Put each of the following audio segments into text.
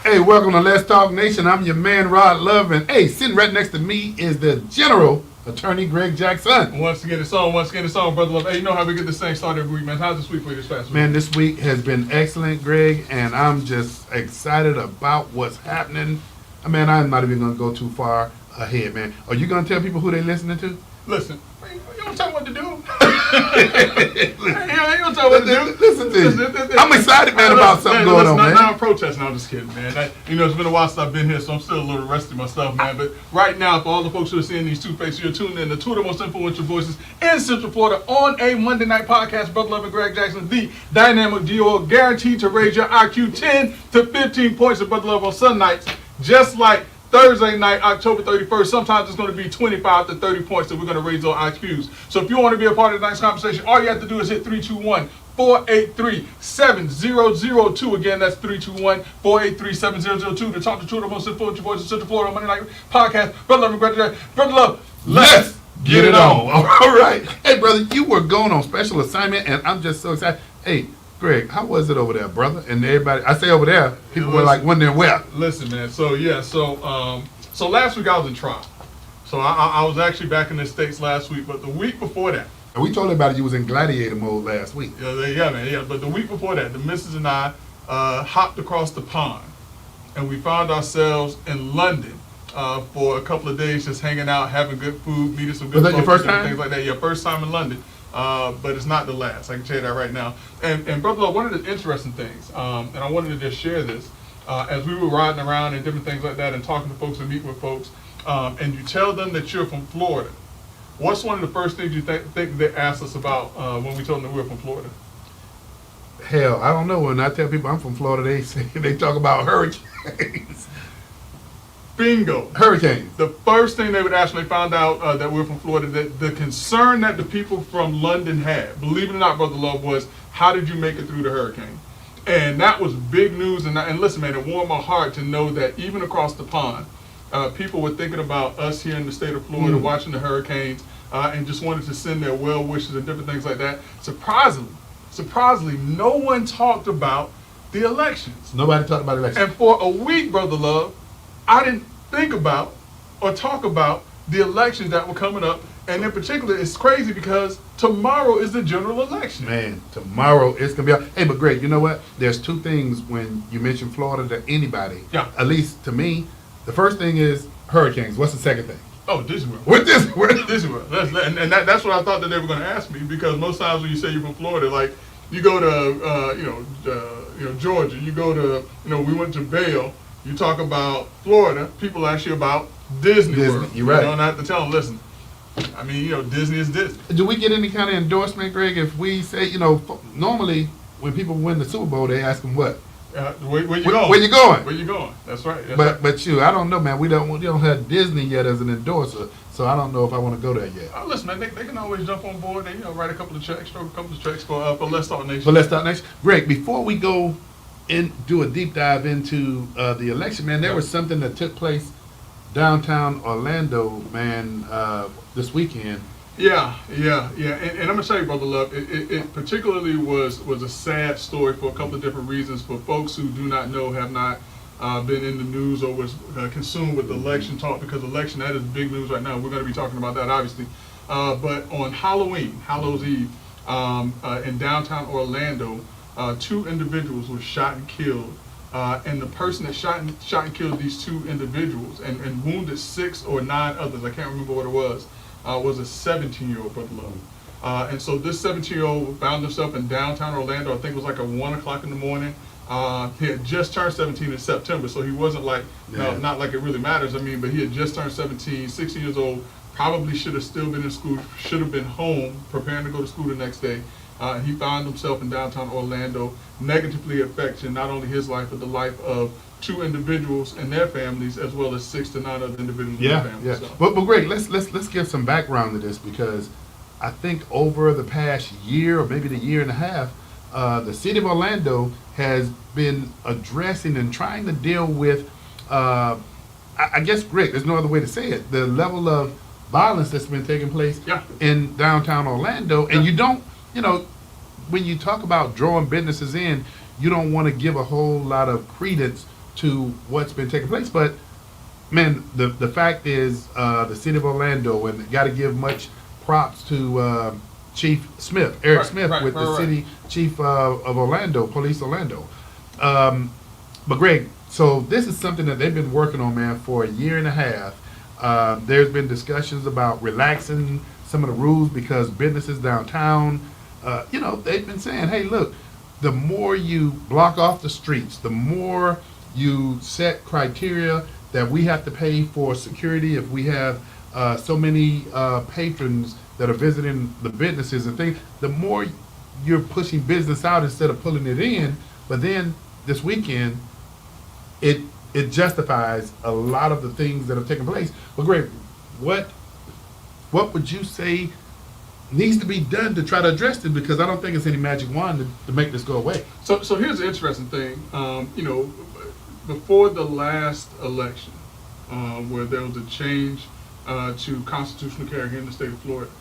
Hey, welcome to Let's Talk Nation. I'm your man, Rod Love. And hey, sitting right next to me is the General Attorney Greg Jackson. Once again, it's on, Brother Love. Hey, you know how we get this thing started every week, man. How's this week for you this past week? Man, this week has been excellent, Greg, and I'm just excited about what's happening. Man, I'm not even going to go too far ahead, man. Are you going to tell people who they listening to? Listen, you don't tell me what to do. You don't tell me what to do. Listen to you. I'm excited, man, about something going on, man. Now I'm protesting. No, I'm just kidding, man. It's been a while since I've been here, so I'm still a little rusty myself, man. But right now, for all the folks who are seeing these two faces, you're tuning in to two of the most influential voices in Central Florida on a Monday night podcast. Brother Love and Greg Jackson, the dynamic duo, guaranteed to raise your IQ 10 to 15 points of Brother Love on Sunday nights, just like Thursday night, October 31st, sometimes it's going to be 25 to 30 points that we're going to raise our IQs. So if you want to be a part of tonight's conversation, all you have to do is hit 321-483-7002. Again, that's 321-483-7002 to talk to two of the most influential voices of Central Florida on Monday Night Podcast. Brother Love, Brother Love, let's get it on. All right. Hey, brother, you were going on special assignment, and I'm just so excited. Hey, Greg, how was it over there, brother? And everybody, I say over there, people were like wondering where. Listen, man. So last week I was in trial. So I was actually back in the States last week, but the week before that. And we told everybody you was in gladiator mode last week. Yeah, man. Yeah, but the week before that, the missus and I hopped across the pond, and we found ourselves in London for a couple of days, just hanging out, having good food, meeting some good folks. Was that your first time? Things like that. Yeah, first time in London. But it's not the last. I can tell you that right now. And Brother Love, one of the interesting things, and I wanted to just share this, as we were riding around and different things like that and talking to folks and meeting with folks, and you tell them that you're from Florida, what's one of the first things you think they asked us about when we told them that we were from Florida? Hell, I don't know. When I tell people I'm from Florida, they talk about hurricanes. Bingo. Hurricanes. The first thing they would ask when they found out that we're from Florida, that the concern that the people from London had, believe it or not, Brother Love, was how did you make it through the hurricane? And that was big news. And listen, man, it warmed my heart to know that even across the pond, people were thinking about us here in the state of Florida, watching the hurricanes, and just wanted to send their well wishes and different things like that. Surprisingly, no one talked about the elections. Nobody talked about elections. And for a week, Brother Love, I didn't think about or talk about the elections that were coming up. And in particular, it's crazy because tomorrow is the general election. Man, tomorrow it's going to be... Hey, but Greg, you know what? There's two things when you mention Florida to anybody. Yeah. At least to me. The first thing is hurricanes. What's the second thing? Oh, Disney World. What Disney World? Disney World. And that's what I thought that they were going to ask me, because most times when you say you're from Florida, like you go to, Georgia, you go to, we went to Vail, you talk about Florida, people ask you about Disney World. You're right. And I have to tell them, listen, I mean, Disney is Disney. Do we get any kind of endorsement, Greg, if we say, normally when people win the Super Bowl, they ask them what? Where you going? Where you going? Where you going? That's right. But I don't know, man. We don't have Disney yet as an endorser, so I don't know if I want to go there yet. Listen, man, they can always jump on board. They write a couple of checks, for Let's Talk Nation. For Let's Talk Nation, Greg. Before we go and do a deep dive into the election, man, there was something that took place downtown Orlando, man, this weekend. Yeah. And I'm gonna tell you, Brother Love, it particularly was a sad story for a couple of different reasons. For folks who do not know, have not been in the news or was consumed with election talk, because election, that is big news right now. We're going to be talking about that, obviously. But on Halloween, Hallows Eve, in downtown Orlando, two individuals were shot and killed. And the person that shot and killed these two individuals and wounded 6 or 9 others, I can't remember what it was a 17-year-old, Brother Love. And so this 17-year-old found himself in downtown Orlando. I think it was like at 1 o'clock in the morning. He had just turned 17 in September, so he wasn't like, not like it really matters. I mean, but he had just turned 17, 16 years old, probably should have still been in school, should have been home, preparing to go to school the next day. He found himself in downtown Orlando, negatively affecting not only his life, but the life of 2 individuals and their families, as well as 6 to 9 other individuals and their families. Yeah. So. But Greg, let's give some background to this, because I think over the past year or maybe the year and a half, the city of Orlando has been addressing and trying to deal with, I guess, Greg, there's no other way to say it, the level of violence that's been taking place in downtown Orlando. And you don't, when you talk about drawing businesses in, you don't want to give a whole lot of credence to what's been taking place. But man, the fact is, the city of Orlando, and got to give much props to Chief Smith, Eric Smith, with the city chief of Orlando, Police Orlando. But Greg, so this is something that they've been working on, man, for a year and a half. There's been discussions about relaxing some of the rules because businesses downtown, they've been saying, hey, look, the more you block off the streets, the more you set criteria that we have to pay for security if we have so many patrons that are visiting the businesses and things, the more you're pushing business out instead of pulling it in. But then this weekend, it justifies a lot of the things that have taken place. But Greg, what would you say needs to be done to try to address this? Because I don't think it's any magic wand to make this go away. So here's the interesting thing. Before the last election, where there was a change to constitutional carry here in the state of Florida,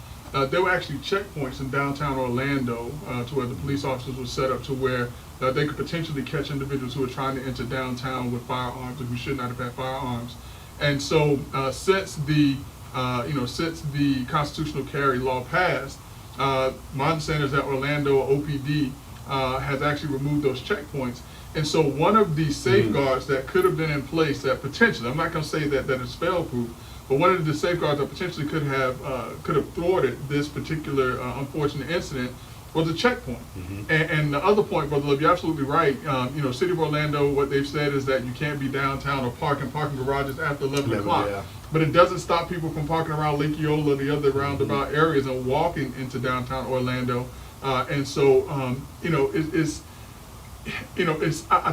there were actually checkpoints in downtown Orlando to where the police officers were set up to where they could potentially catch individuals who were trying to enter downtown with firearms and who should not have had firearms. And so since the constitutional carry law passed, my understanding is that Orlando OPD has actually removed those checkpoints. And so one of the safeguards that could have been in place that potentially, I'm not going to say that it's fail-proof, but one of the safeguards that potentially could have thwarted this particular unfortunate incident was a checkpoint. And the other point, Brother Love, you're absolutely right. City of Orlando, what they've said is that you can't be downtown or parking garages after 11 o'clock. Yeah. But it doesn't stop people from parking around Lake Eola, the other roundabout areas, and walking into downtown Orlando. And so, I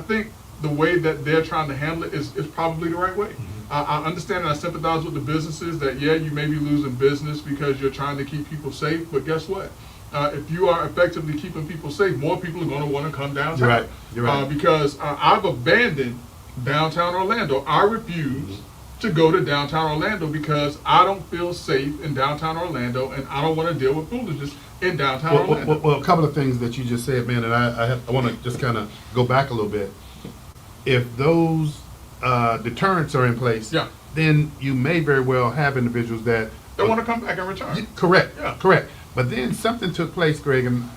think the way that they're trying to handle it is probably the right way. I understand and I sympathize with the businesses that, yeah, you may be losing business because you're trying to keep people safe, but guess what? If you are effectively keeping people safe, more people are going to want to come downtown. You're right. Because I've abandoned downtown Orlando. I refuse to go to downtown Orlando because I don't feel safe in downtown Orlando, and I don't want to deal with foolishness in downtown Orlando. Well, a couple of things that you just said, man, and I want to just kind of go back a little bit. If those deterrents are in place, then you may very well have individuals that they want to come back and return. Correct. But then something took place, Greg, and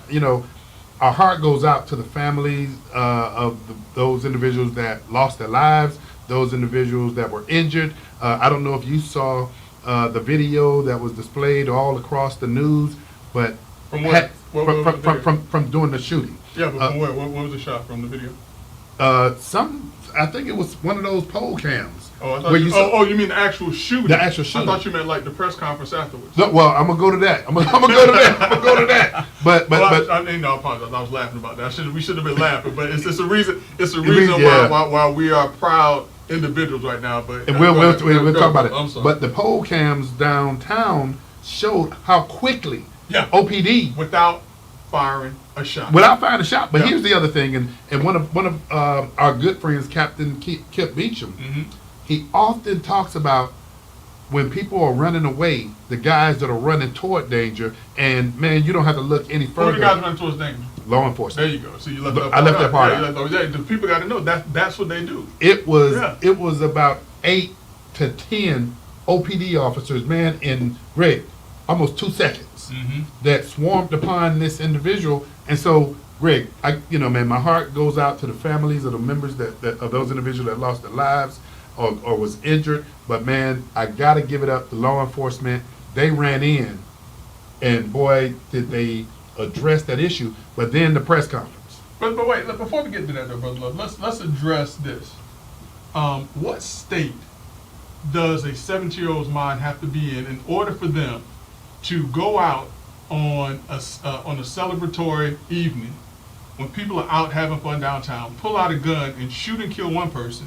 our heart goes out to the families of those individuals that lost their lives, those individuals that were injured. I don't know if you saw the video that was displayed all across the news, but from what? From doing the shooting. Yeah, but from where? What was the shot from the video? I think it was one of those poll cams. Oh, you mean the actual shooting? The actual shooting. I thought you meant like the press conference afterwards. No, well, I'm gonna go to that. I'm gonna go to that. But I apologize. I was laughing about that. We should have been laughing, but it's a reason. It's a reason why we are proud individuals right now. But we'll talk about it. I'm sorry. But the poll cams downtown showed how quickly OPD without firing a shot. But here's the other thing, and one of our good friends, Captain Kip Beecham, he often talks about when people are running away, the guys that are running toward danger, and man, you don't have to look any further. Who are the guys running towards danger? Law enforcement. There you go. So you left that part. I left that part out. The people got to know that's what they do. It was about 8 to 10 OPD officers, man, in Greg, almost 2 seconds, that swarmed upon this individual. And so, Greg, my heart goes out to the families of the members of those individuals that lost their lives or was injured. But man, I gotta give it up to law enforcement. They ran in, and boy, did they address that issue. But then the press conference. But wait, before we get to that, though, Brother Love, let's address this. What state does a 17-year-old's mind have to be in order for them to go out on a celebratory evening when people are out having fun downtown, pull out a gun and shoot and kill one person,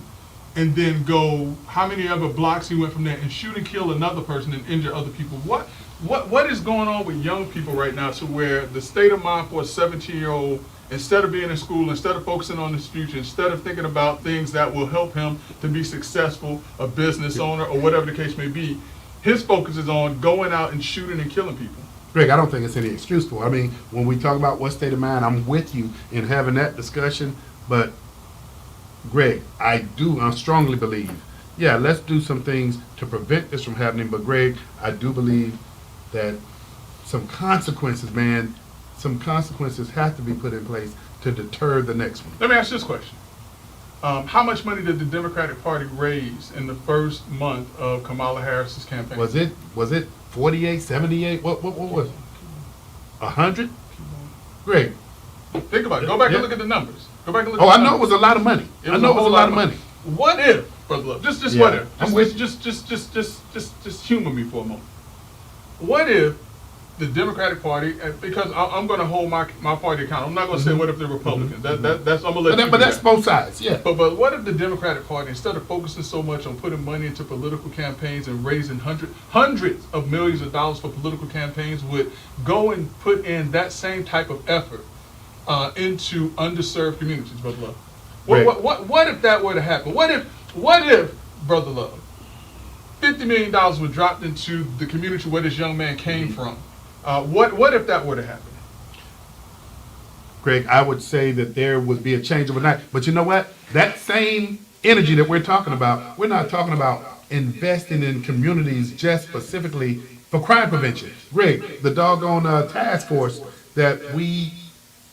and then go how many other blocks he went from there and shoot and kill another person and injure other people? What is going on with young people right now to where the state of mind for a 17-year-old, instead of being in school, instead of focusing on his future, instead of thinking about things that will help him to be successful, a business owner or whatever the case may be, his focus is on going out and shooting and killing people? Greg, I don't think it's any excuse for it. I mean, when we talk about what state of mind, I'm with you in having that discussion, but Greg, I strongly believe, yeah, let's do some things to prevent this from happening. But Greg, I do believe that some consequences, man, some consequences have to be put in place to deter the next one. Let me ask this question. How much money did the Democratic Party raise in the first month of Kamala Harris's campaign? Was it 48, 78? What was it? 100? Greg. Think about it. Go back Yeah. and look at the numbers. Go back and look Oh, at I the know it numbers. was a lot of money. I know it was a lot of money. What if, Brother Love, just Yeah. what if? I'm with Just humor me for a moment. What if the Democratic Party, because I'm going to hold my party accountable. I'm not going to say what if the Republicans. That's I'm going to let you But do that's that. both sides, yeah. But what if the Democratic Party, instead of focusing so much on putting money into political campaigns and raising hundreds of millions of dollars for political campaigns, would go and put in that same type of effort into underserved communities, Brother Love? Right. What if that were to happen? What if, Brother Love, $50 million were dropped into the community where this young man came from? What if that were to happen? Greg, I would say that there would be a change overnight. But you know what? That same energy that we're talking about, we're not talking about investing in communities just specifically for crime prevention. Greg, the doggone task force that we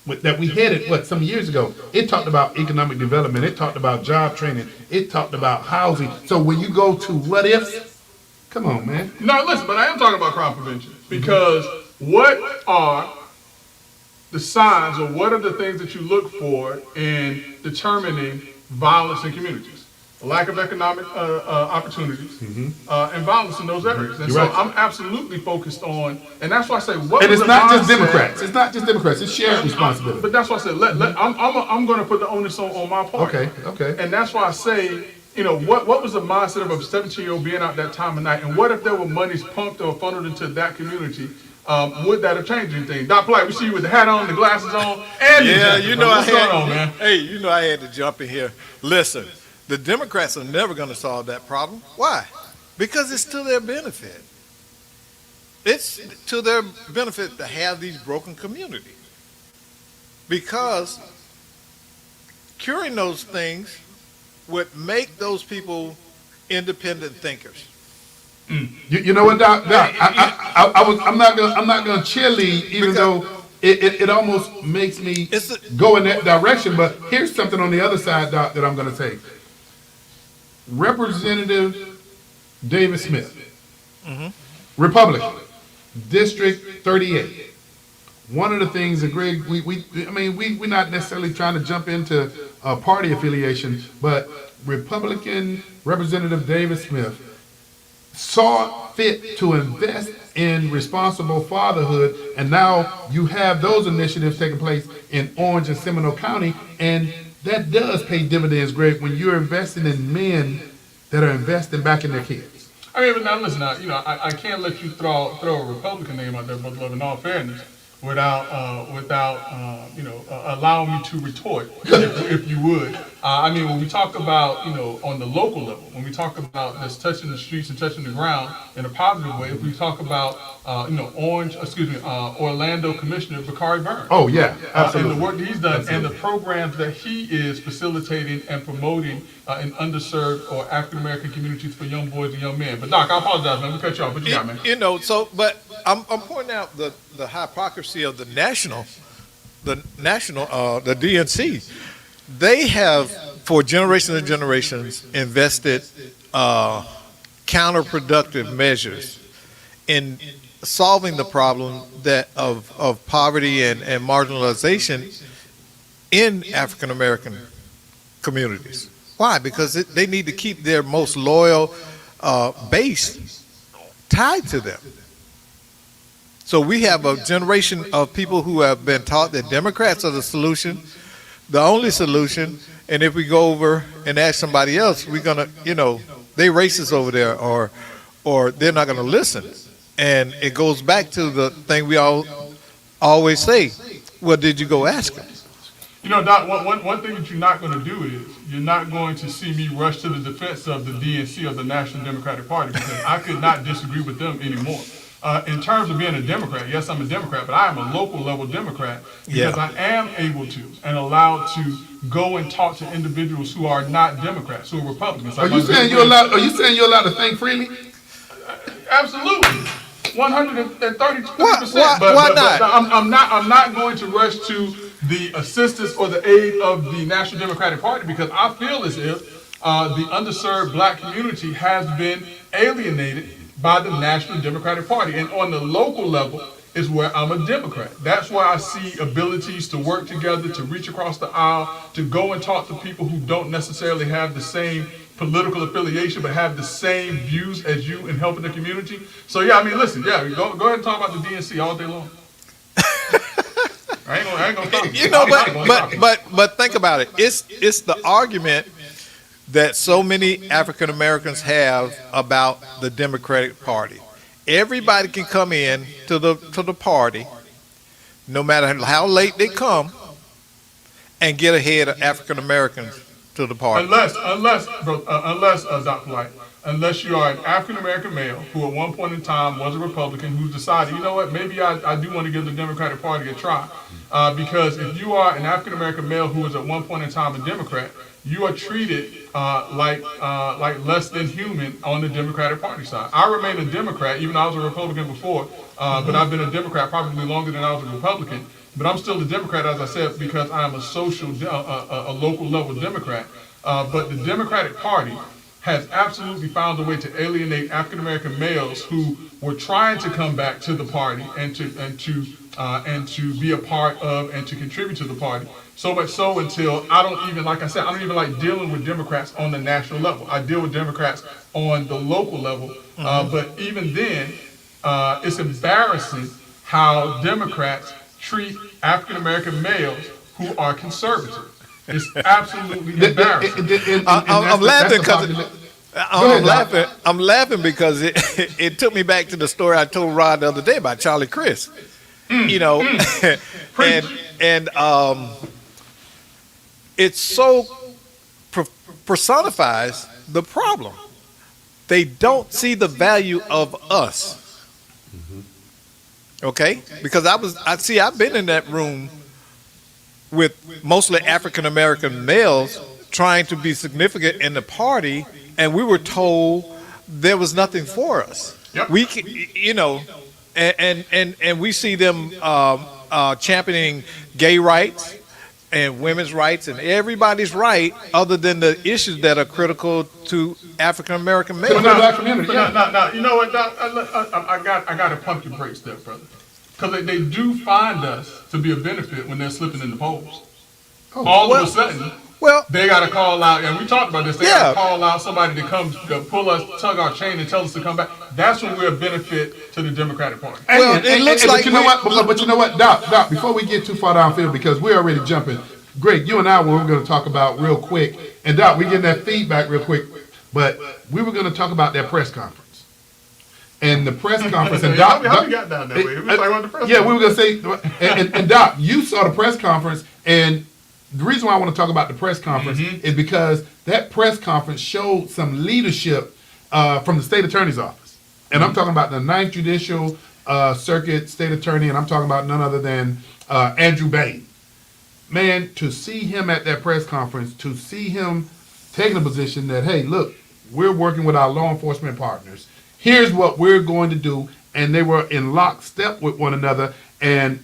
headed some years ago, it talked about economic development, it talked about job training, it talked about housing. So when you go to what ifs, come on, man. No, listen, but I am talking about crime prevention because what are the signs or what are the things that you look for in determining violence in communities? A lack of economic opportunities and violence in those areas. And You're so right. I'm absolutely focused on, and that's why I say, what And was it's the not just mindset- Democrats. It's not just Democrats. It's shared responsibility. But that's why I said, I'm going to put the onus on my part. Okay. And that's why I say, what was the mindset of a 17-year-old being out that time of night? And what if there were monies pumped or funneled into that community? Would that have changed anything? Doc Polite, we see you with the hat on, the glasses on, and the Yeah, jacket. you know What's I going had. on, man? Hey, you know I had to jump in here. Listen, the Democrats are never going to solve that problem. Why? Because it's to their benefit. It's to their benefit to have these broken communities. Because curing those things would make those people independent thinkers. You know what, Doc? I'm not gonna cheerlead, even though it almost makes me It's go in that direction. But here's something on the other side, Doc, that I'm gonna say. Representative David Smith, Republican, District 38. One of the things that Greg, we're not necessarily trying to jump into a party affiliation, but Republican Representative David Smith saw fit to invest in responsible fatherhood, and now you have those initiatives taking place in Orange and Seminole County, and that does pay dividends, Greg, when you're investing in men that are investing back in their kids. I mean, but now listen, I can't let you throw a Republican name out there, Brother Love, in all fairness, without allowing me to retort, if you would. When we talk about, on the local level, when we talk about this touching the streets and touching the ground in a positive way, if we talk about, Orlando Commissioner Bakari Burns. Oh, yeah, And absolutely. the work that he's done and the programs that he is facilitating and promoting in underserved or African American communities for young boys and young men. But Doc, I apologize, man. We cut you off. What you got, man? But I'm pointing out the hypocrisy of the DNC. They have, for generations and generations, invested counterproductive measures in solving the problem of poverty and marginalization in African American communities. Why? Because they need to keep their most loyal base tied to them. So we have a generation of people who have been taught that Democrats are the solution, the only solution, and if we go over and ask somebody else, we're gonna, they racist over there, or they're not gonna listen. And it goes back to the thing we always say, well, did you go ask them? Doc, one thing that you're not going to do is you're not going to see me rush to the defense of the DNC, of the National Democratic Party, because I could not disagree with them anymore. In terms of being a Democrat, yes, I'm a Democrat, but I am a local level Democrat because Yeah. I am able to and allowed to go and talk to individuals who are not Democrats, who are Republicans. Are you saying you're allowed? Are you saying you're allowed to think freely? Absolutely. 130%. Why not? I'm not going to rush to the assistance or the aid of the National Democratic Party because I feel as if the underserved black community has been alienated by the National Democratic Party. And on the local level is where I'm a Democrat. That's where I see abilities to work together, to reach across the aisle, to go and talk to people who don't necessarily have the same political affiliation but have the same views as you in helping the community. So yeah, I mean, listen, yeah, go ahead and talk about the DNC all day long. I ain't gonna stop you. You know, I ain't gonna stop you. but think about it. It's the argument that so many African Americans have about the Democratic Party. Everybody can come in to the party, no matter how late they come, and get ahead of African Americans to the party. Unless, Dr. White, unless you are an African American male who at one point in time was a Republican who's decided, you know what, maybe I do want to give the Democratic Party a try. Because if you are an African American male who was at one point in time a Democrat, you are treated like less than human on the Democratic Party side. I remain a Democrat, even though I was a Republican before, but I've been a Democrat probably longer than I was a Republican. But I'm still a Democrat, as I said, because I am a local level Democrat. But the Democratic Party has absolutely found a way to alienate African American males who were trying to come back to the party and to be a part of and to contribute to the party. So much so until I don't even like dealing with Democrats on the national level. I deal with Democrats on the local level. But even then, it's embarrassing how Democrats treat African American males who are conservative. It's absolutely embarrassing. I'm laughing because ahead, I'm laughing because it took me back to the story I told Rod the other day about Charlie Chris. You know, and it so personifies the problem. They don't see the value of us. Okay, because I've been in that room with mostly African American males trying to be significant in the party, and we were told there was nothing for us. Yep. We, you know, and we see them championing gay rights and women's rights and everybody's right, other than the issues that are critical to African American males. the black community, yeah. Now, you know what, Doc? I got to pump your brakes there, brother. Because they do find us to be a benefit when they're slipping in the polls. All of a sudden, Well, they got to call out, and we talked about this, they Yeah. got to call out somebody to come to pull us, tug our chain, and tell us to come back. That's when we're a benefit to the Democratic Party. Well, it looks like but you know what? But you know what, Doc, before we get too far downfield, because we're already jumping. Greg, you and I were going to talk about real quick, and Doc, we're getting that feedback real quick, but we were going to talk about that press conference. And the press conference, and Doc, How we got down that way? We was talking about the press yeah, we were going to say, and Doc, you saw the press conference, and the reason why I want to talk about the press conference is because that press conference showed some leadership from the state attorney's office. And I'm talking about the 9th Judicial Circuit State Attorney, and I'm talking about none other than Andrew Bain. Man, to see him at that press conference, to see him taking a position that, hey, look, we're working with our law enforcement partners. Here's what we're going to do. And they were in lockstep with one another. And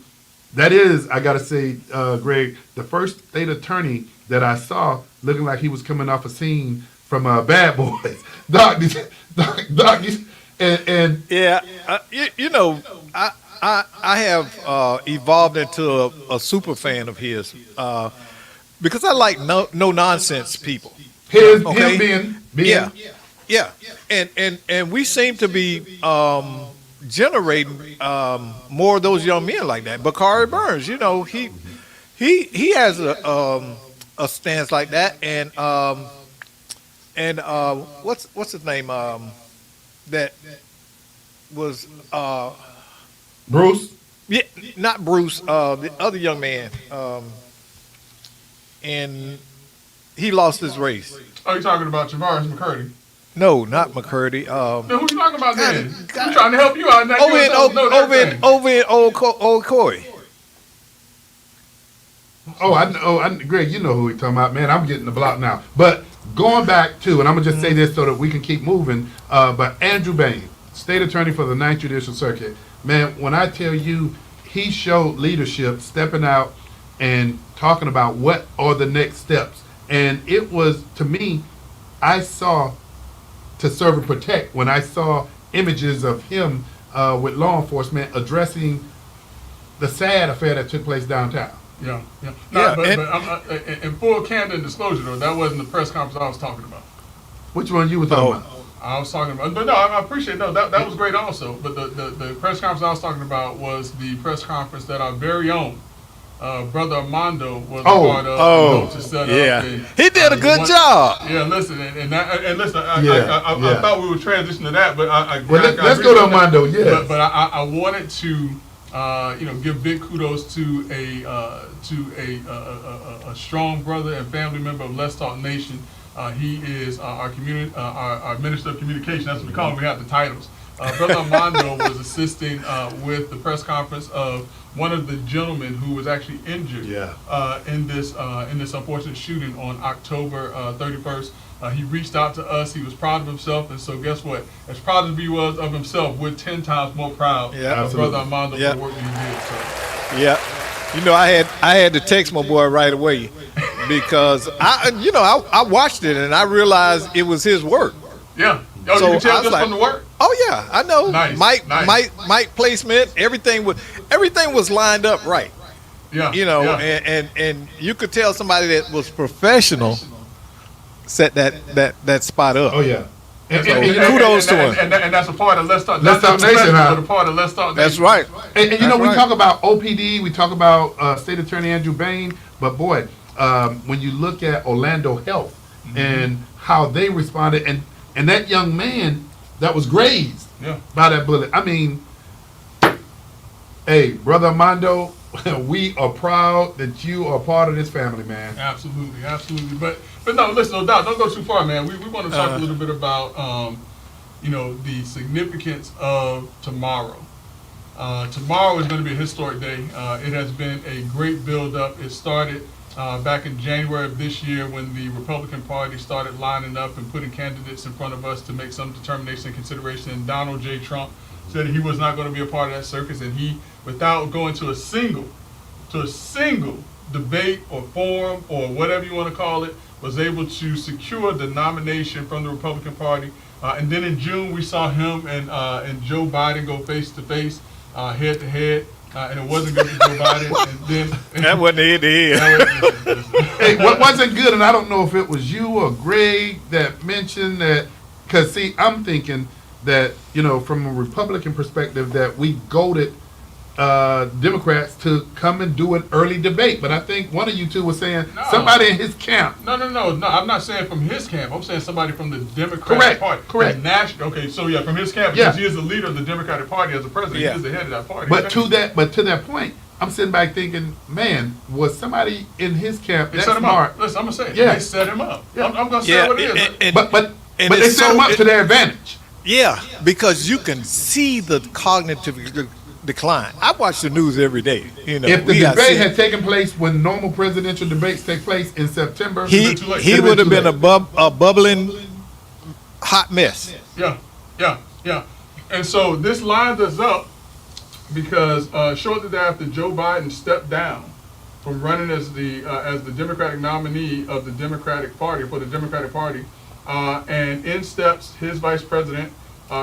that is, I got to say, Greg, the first state attorney that I saw looking like he was coming off a scene from Bad Boys. Doc, and yeah, you know, I have evolved into a super fan of his because I like no nonsense people. him Okay. being Yeah, and we seem to be generating more of those young men like that. Bakari Burns, you know, he has a stance like that, and what's his name that was Bruce. yeah, not Bruce, the other young man, and he lost his race. Oh, you're talking about Javaris McCurdy. No, not McCurdy. Then who you talking about then? God. I'm trying to help you out. Now Over you in don't know that thing. over in Old Coy. Greg, you know who we talking about, man. I'm getting the block now. But going back to, and I'm gonna just say this so that we can keep moving. But Andrew Bain, state attorney for the Ninth Judicial Circuit, man. When I tell you, he showed leadership, stepping out and talking about what are the next steps. And it was, to me, I saw to serve and protect when I saw images of him with law enforcement addressing the sad affair that took place downtown. Yeah. Yeah, But and- I'm, in full candor and disclosure, though, that wasn't the press conference I was talking about. Which one you were talking about? I was talking about, but no, I appreciate that was great also. But the press conference I was talking about was the press conference that our very own brother Armando was a part of. To set up. And, He did a good job. Yeah, listen, and listen. Yeah. I thought we would transition to that, but Well, let's go to Armando. Yes. But I wanted to. Give big kudos to a strong brother and family member of Let's Talk Nation. He is our community, our minister of communication. That's what we call him. We have the titles. Brother Armando was assisting with the press conference of one of the gentlemen who was actually injured in this unfortunate shooting on October 31st. He reached out to us. He was proud of himself, and so guess what? As proud as he was of himself, we're 10 times more proud of Brother Armando for the work that he did. So. Yeah, you know, I had to text my boy right away because I watched it and I realized it was his work. Yeah. Oh, So you can tell I was just like- from the work. Oh yeah, I know. Nice, Mic placement, everything was lined up right. Yeah. You know, yeah. and you could tell somebody that was professional set that spot up. Oh yeah. And kudos to him. And that's a part of Let's Talk. Let's Talk Nation, huh? But a part of Let's Talk Nation. That's right. And you know, That's we right. talk about OPD, we talk about State Attorney Andrew Bain, but boy, when you look at Orlando Health and how they responded, and that young man that was grazed by that bullet. I mean, hey, Brother Armando, we are proud that you are part of this family, man. Absolutely. But no, listen, no doubt. Don't go too far, man. We want to talk a little bit about, the significance of tomorrow. Tomorrow is going to be a historic day. It has been a great build-up. It started back in January of this year when the Republican Party started lining up and putting candidates in front of us to make some determination and consideration. And Donald J. Trump said he was not going to be a part of that circus, and he, without going to a single debate or forum or whatever you want to call it, was able to secure the nomination from the Republican Party. And then in June, we saw him and Joe Biden go face to face, head to head, and it wasn't good for Joe Biden. And then That wasn't head to head. Hey, what wasn't good, and I don't know if it was you or Greg that mentioned that, because see, I'm thinking that, from a Republican perspective, that we goaded Democrats to come and do an early debate. But I think one of you two was saying somebody in his camp. No. I'm not saying from his camp. I'm saying somebody from the Democratic Party. Correct. Okay, so yeah, from his camp, because he is the leader of the Democratic Party as a president. Yeah. He is the head of that party. But to that point, I'm sitting back thinking, man, was somebody in his camp They that set him smart? up. Listen, I'm gonna say it. Yeah. They set him up. Yeah. I'm gonna say what it is. But and they it's set him so- up to their advantage. Yeah, because you can see the cognitive decline. I watch the news every day. You know, If the we got debate see- had taken place when normal presidential debates take place in September, he too late. he Could've would have too been late. a bubbling hot mess. Yeah. And so this lined us up because shortly thereafter, Joe Biden stepped down from running as the Democratic nominee of the Democratic Party for the Democratic Party, and in steps his vice president,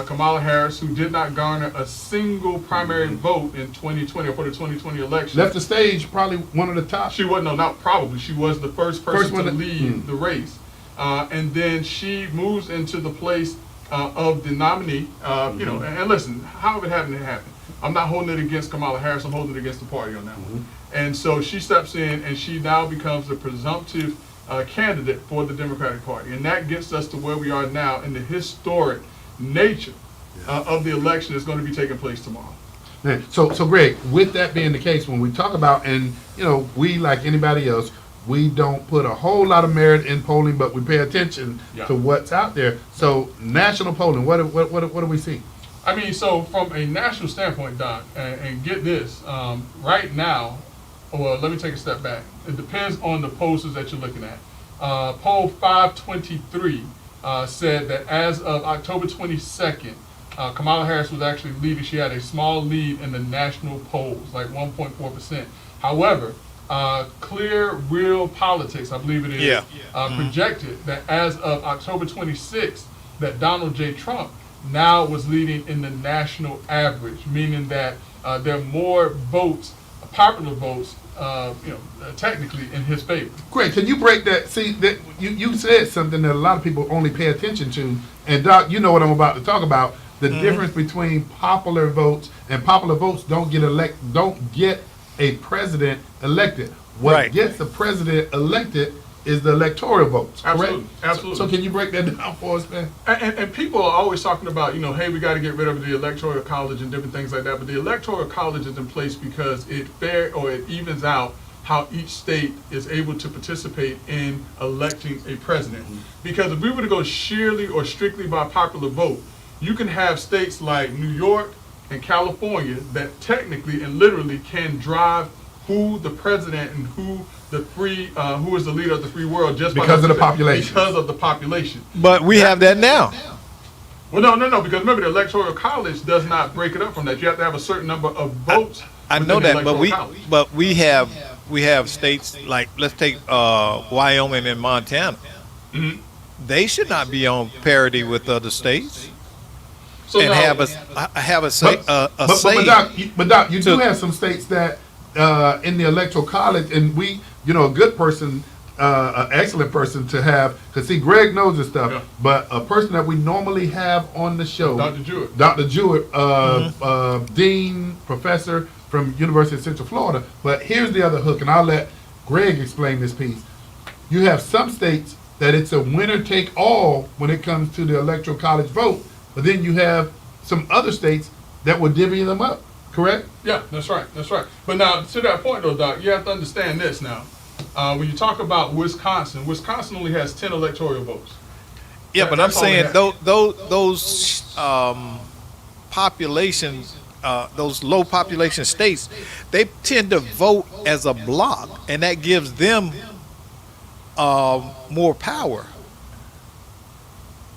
Kamala Harris, who did not garner a single primary vote in 2020 or for the 2020 election. left the stage probably one of the top. She was not probably. She was the first person one to that- lead the race, and then she moves into the place of the nominee. And listen, how it happened, it happened. I'm not holding it against Kamala Harris. I'm holding it against the party on that one. And so she steps in, and she now becomes the presumptive candidate for the Democratic Party, and that gets us to where we are now in the historic nature of the election that's going to be taking place tomorrow. Man, so Greg, with that being the case, when we talk about, and we like anybody else, we don't put a whole lot of merit in polling, but we pay attention Yeah. to what's out there. So national polling, what do we see? I mean, so from a national standpoint, Don, and get this, right now, well, let me take a step back. It depends on the pollsters that you're looking at. Poll 523 said that as of October 22nd, Kamala Harris was actually leading. She had a small lead in the national polls, like 1.4%. However, Clear Real Politics, I believe it is, Yeah. projected that as of October 26th, that Donald J. Trump now was leading in the national average, meaning that there are more votes, popular votes, technically in his favor. Great. Can you break that? See, that you said something that a lot of people only pay attention to, and Doc, you know what I'm about to talk about. The difference between popular votes and popular votes don't get a president elected. What Right. gets the president elected is the electoral votes. Correct? Absolutely, absolutely. So can you break that down for us, man? And people are always talking about, hey, we got to get rid of the electoral college and different things like that. But the electoral college is in place because it evens out how each state is able to participate in electing a president. Because if we were to go sheerly or strictly by popular vote, you can have states like New York and California that technically and literally can drive who the president and who is the leader of the free world just Because of the population. Because of the population. But we have that now. Well, no, because remember the electoral college does not break it up from that. You have to have a certain number of votes. I know within the that, electoral college. but we have states like, let's take Wyoming and Montana. Mhm. They should not be on parity with other states So and now- have a say. But Doc, you do to- have some states that in the electoral college, and we, a good person, an excellent person to have, because see, Greg knows this stuff, Yeah. but a person that we normally have on the show, Dr. Jewett. Dr. Jewett, Dean, Professor from University of Central Florida. But here's the other hook, and I'll let Greg explain this piece. You have some states that it's a winner take all when it comes to the electoral college vote, but then you have some other states that will divvy them up, correct? Yeah, that's right. But now, to that point though, Doc, you have to understand this now. When you talk about Wisconsin only has 10 electoral votes. Yeah, but I'm That's all we saying have. those populations, those low population states, they tend to vote as a block, and that gives them more power.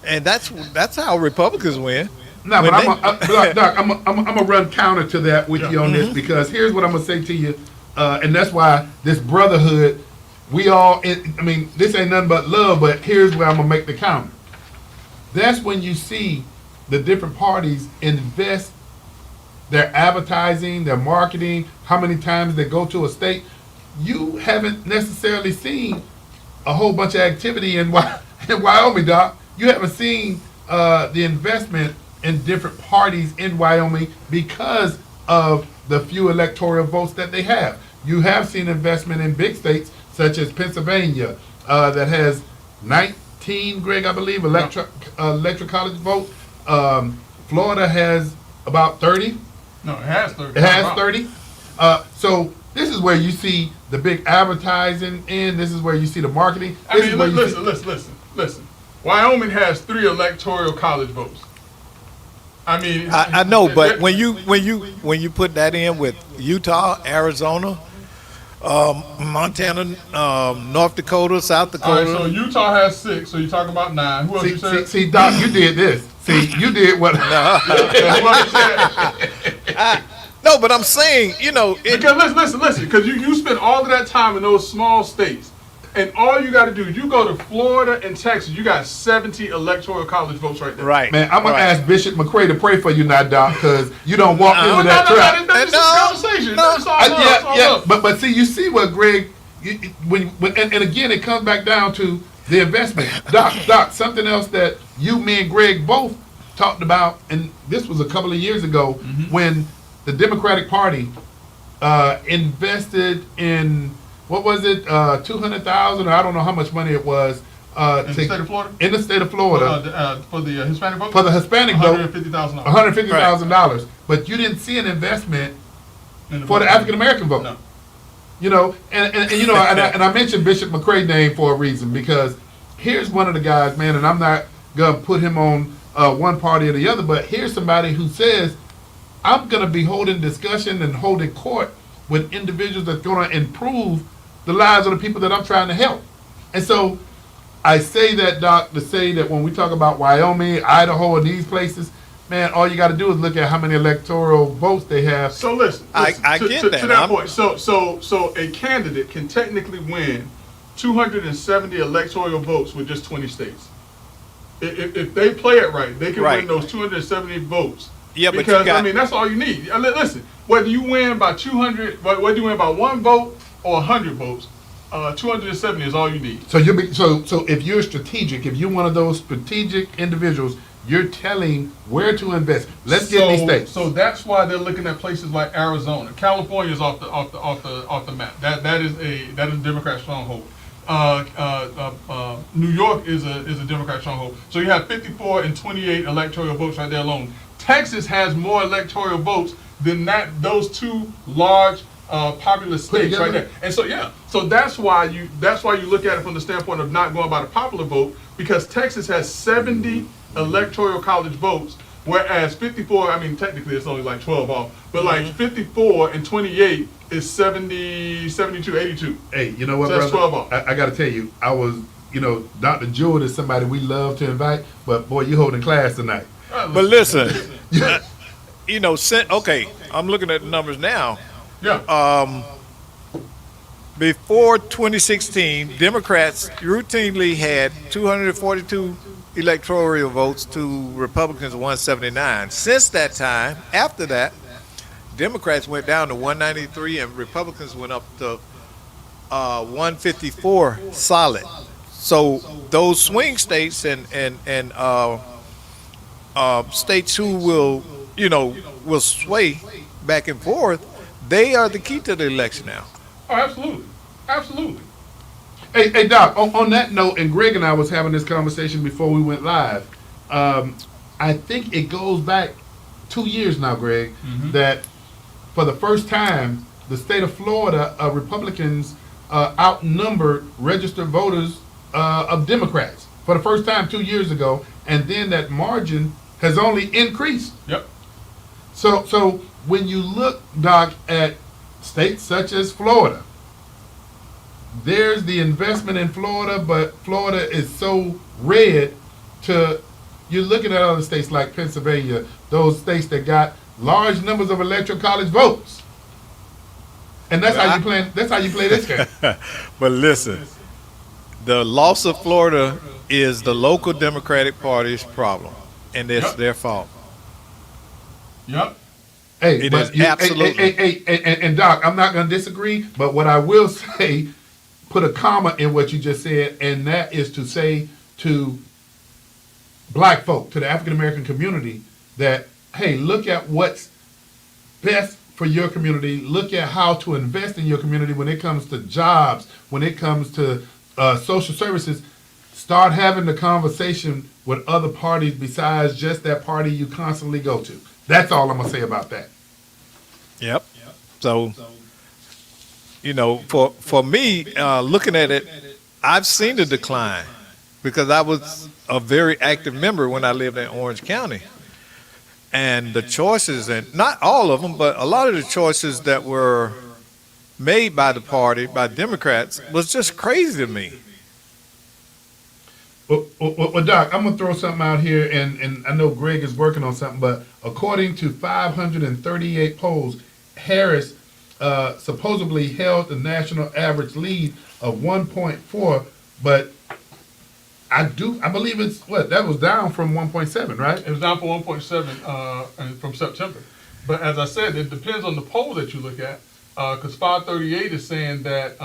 And that's how Republicans win. No, When but they- Doc, I'm gonna run counter to that with you on this, because here's what I'm gonna say to you, and that's why this brotherhood, this ain't nothing but love, but here's where I'm gonna make the counter. That's when you see the different parties invest their advertising, their marketing, how many times they go to a state. You haven't necessarily seen a whole bunch of activity in Wyoming, Doc. You haven't seen the investment in different parties in Wyoming because of the few electoral votes that they have. You have seen investment in big states such as Pennsylvania that has 19, Greg, I believe, electoral college votes. Florida has about 30. No, it has 30. It has 30. So this is where you see the big advertising in. This is where you see the marketing. I This mean, is where you listen. Wyoming has 3 electoral college votes. I mean, I know, but when you put that in with Utah, Arizona, Montana, North Dakota, South all right, Dakota. so Utah has 6, so you're talking about 9. Who else you said? see, Doc, you did this. See, you did what? Who else you said? No, but I'm saying, Because listen, because you spend all of that time in those small states, and all you got to do, you go to Florida and Texas, you got 70 electoral college votes right there. right. Man, I'm gonna right. ask Bishop McCray to pray for you now, Doc, because you don't walk into that trap. That's just a conversation. That's all love, it's all love. But see, you see what Greg, and again, it comes back down to the investment. Doc, something else that me and Greg both talked about, and this was a couple of years ago when the Democratic Party invested in, what was it, 200,000, or I don't know how much money it was. In the state of Florida? In the state of Florida. For the Hispanic vote? For the Hispanic vote, $150,000. $150,000. But you didn't see an investment In for the African American vote. No. You know, and you know, and I mentioned Bishop McCrae's name for a reason because here's one of the guys, man, and I'm not gonna put him on one party or the other, but here's somebody who says I'm gonna be holding discussion and holding court with individuals that's gonna improve the lives of the people that I'm trying to help. And so I say that, Doc, to say that when we talk about Wyoming, Idaho, and these places, man, all you got to do is look at how many electoral votes they have. So listen, I to, get to, that. to that point. So a candidate can technically win 270 electoral votes with just 20 states. If they play it right, they can Right. win those 270 votes. Yeah, but you because got- I mean that's all you need. Listen, whether you win by 200, whether you win by 1 vote or 100 votes, 270 is all you need. So so if you're strategic, if you're one of those strategic individuals, you're telling where to invest. Let's get these states. So that's why they're looking at places like Arizona. California is off the map. That is a Democrat stronghold. New York is a Democrat stronghold. So you have 54 and 28 electoral votes right there alone. Texas has more electoral votes than those two large populous Put states right together? there. And so that's why you look at it from the standpoint of not going by the popular vote, because Texas has 70 electoral college votes, whereas 54, I mean technically it's only like 12 off, but like 54 and 28 is 70, 72, 82. Hey, you know what, So that's brother? 12 off. I got to tell you, I was, you know, Dr. Jewett is somebody we love to invite, but boy, you holding class tonight. But listen, you know, okay, I'm looking at the numbers now. Yeah. Before 2016, Democrats routinely had 242 electoral votes to Republicans 179. Since that time, after that, Democrats went down to 193 and Republicans went up to 154 solid. So those swing states and states who will sway back and forth, they are the key to the election now. Oh, absolutely. Absolutely. Hey, Doc, on that note, and Greg and I was having this conversation before we went live, I think it goes back 2 years now, Greg, that for the first time, the state of Florida, Republicans outnumbered registered voters of Democrats for the first time 2 years ago, and then that margin has only increased. Yep. So when you look, Doc, at states such as Florida, there's the investment in Florida, but Florida is so red to, you're looking at other states like Pennsylvania, those states that got large numbers of electoral college votes. And that's how you play this game. But listen, the loss of Florida is the local Democratic Party's problem, and it's Yep. their fault. Yep. Hey, It but is absolutely. and Doc, I'm not going to disagree, but what I will say, put a comma in what you just said, and that is to say to black folk, to the African American community, that, hey, look at what's best for your community. Look at how to invest in your community when it comes to jobs, when it comes to social services. Start having the conversation with other parties besides just that party you constantly go to. That's all I'm going to say about that. Yep. So, for me, looking at it, I've seen the decline because I was a very active member when I lived in Orange County. And the choices, and not all of them, but a lot of the choices that were made by the party, by Democrats, was just crazy to me. Well, Doc, I'm going to throw something out here, and I know Greg is working on something, but according to 538 polls, Harris supposedly held the national average lead of 1.4, but I believe that was down from 1.7, right? It was down for 1.7 from September. But as I said, it depends on the poll that you look at, because 538 is saying that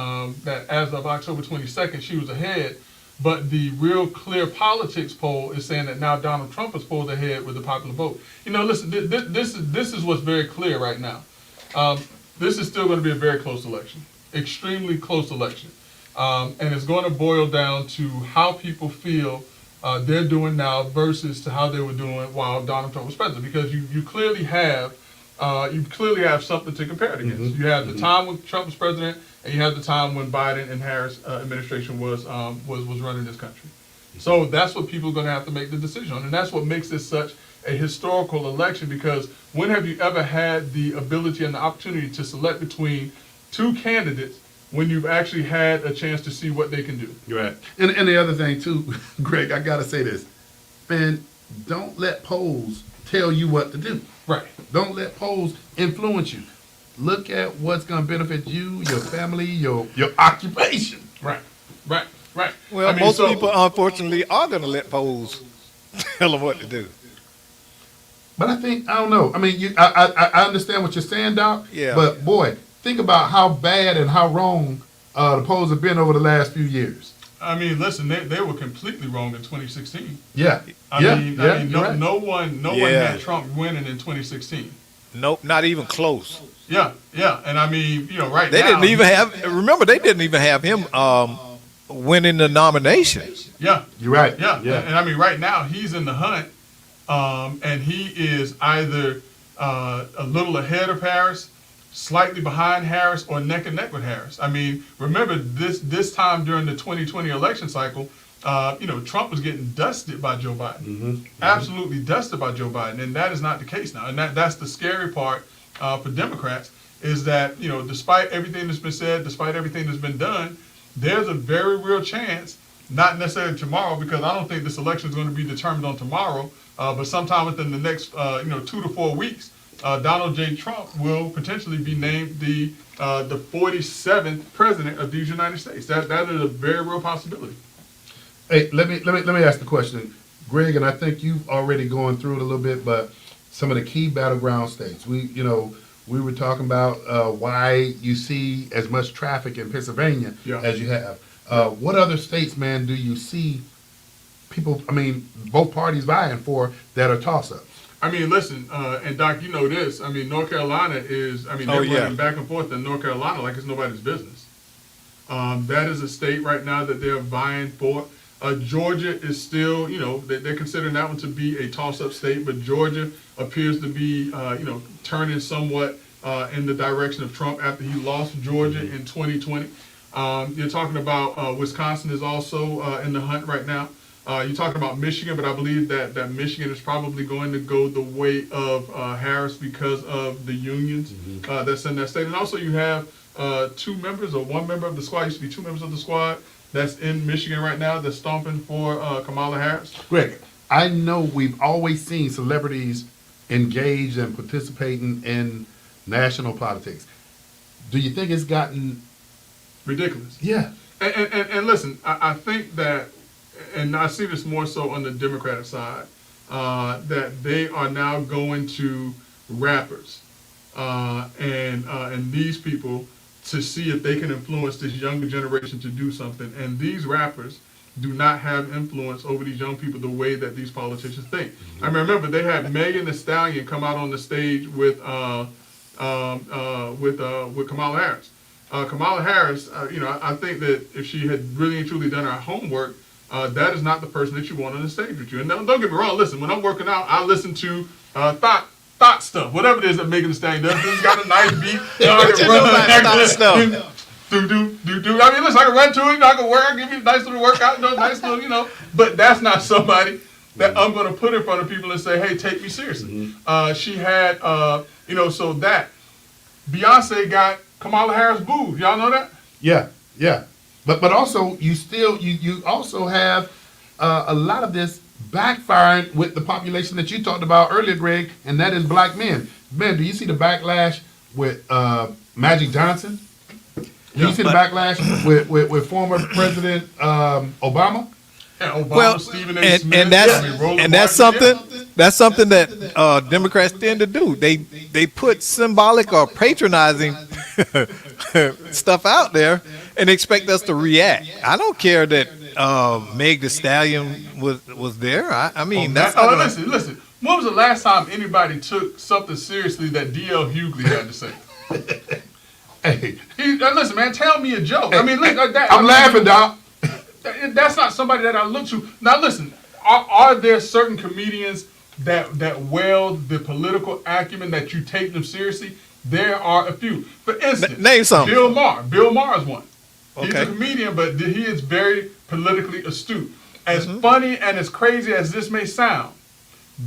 that as of October 22nd, she was ahead. But the Real Clear Politics poll is saying that now Donald Trump is pulled ahead with the popular vote. Listen, this is what's very clear right now. This is still going to be a very close election, extremely close election. And it's going to boil down to how people feel they're doing now versus to how they were doing while Donald Trump was president. Because you clearly have you clearly have something to compare it against. You have the time when Trump was president, and you have the time when Biden and Harris administration was running this country. So that's what people are going to have to make the decision on, and that's what makes this such a historical election. Because when have you ever had the ability and the opportunity to select between two candidates when you've actually had a chance to see what they can do? You're right. And the other thing too, Greg, I gotta say this, man. Don't let polls tell you what to do. Right. Don't let polls influence you. Look at what's going to benefit you, your family, your occupation. Right. Right. Right. Well, I mean, most so- people, unfortunately, are going to let polls tell them what to do. But I don't know. I mean, I understand what you're saying, Doc. Yeah. But boy, think about how bad and how wrong the polls have been over the last few years. I mean, listen, they were completely wrong in 2016. Yeah. I mean, you're no, right. no one Yeah. had Trump winning in 2016. Nope, not even close. Yeah, yeah, and I mean, right They now, didn't even have. Remember, they didn't even have him winning the nomination. Yeah, You're right. yeah, and I mean, right now he's in the hunt, and he is either a little ahead of Harris, slightly behind Harris, or neck and neck with Harris. I mean, remember this time during the 2020 election cycle, Trump was getting dusted by Joe Biden, absolutely dusted by Joe Biden, and that is not the case now. And that's the scary part for Democrats, is that despite everything that's been said, despite everything that's been done, there's a very real chance, not necessarily tomorrow, because I don't think this election is going to be determined on tomorrow, but sometime within the next 2 to 4 weeks, Donald J. Trump will potentially be named the 47th president of these United States. That is a very real possibility. Hey, let me ask the question, Greg, and I think you've already gone through it a little bit, but some of the key battleground states. We were talking about why you see as much traffic in Pennsylvania as you have. What other states, man, do you see people? I mean, both parties vying for that are toss-ups? I mean, listen, and Doc, you know this. I mean, North Carolina is. I mean, they're running back and forth in North Carolina like it's nobody's business. That is a state right now that they're vying for. Georgia is still, they're considering that one to be a toss-up state, but Georgia appears to be, turning somewhat in the direction of Trump after he lost Georgia in 2020. You're talking about Wisconsin is also in the hunt right now. You're talking about Michigan, but I believe that Michigan is probably going to go the way of Harris because of the unions that's in that state. And also you have 2 members or 1 member of the squad, used to be 2 members of the squad, that's in Michigan right now that's stomping for Kamala Harris. Greg, I know we've always seen celebrities engaged and participating in national politics. Do you think it's gotten ridiculous? Yeah. And listen, I think that, and I see this more so on the Democratic side, that they are now going to rappers and these people to see if they can influence this younger generation to do something. And these rappers do not have influence over these young people the way that these politicians think. I mean, remember, they had Megan Thee Stallion come out on the stage with Kamala Harris. Kamala Harris, I think that if she had really and truly done her homework, that is not the person that you want on the stage with you. And don't get me wrong, listen, when I'm working out, I listen to thought stuff, whatever it is that Megan Thee Stallion does. It's got a nice beat. I can run thought stuff? Do. I mean, listen, I can run to it. I can work. I give you a nice little workout. Nice little, But that's not somebody that I'm going to put in front of people and say, hey, take me seriously. She had, so that Beyonce got Kamala Harris booed. Y'all know that? Yeah. But also you also have a lot of this backfiring with the population that you talked about earlier, Greg, and that is black men. Man, do you see the backlash with Magic Johnson? Do you see the backlash with former President Obama? Yeah, Obama, Well, Stephen A. Smith, that's something that Democrats tend to do. They put symbolic or patronizing stuff out there and expect us to react. I don't care that Meg Thee Stallion was there. I mean, that's not gonna... Listen. When was the last time anybody took something seriously that D.L. Hughley had to say? Hey, listen, man, tell me a joke. I mean, look, I'm laughing, Doc. That's not somebody that I look to. Now, listen, are there certain comedians that wield the political acumen that you take them seriously, there are a few. For instance, Name some. Bill Maher. Bill Maher is one. He's Okay. a comedian, but he is very politically astute. As funny and as crazy as this may sound,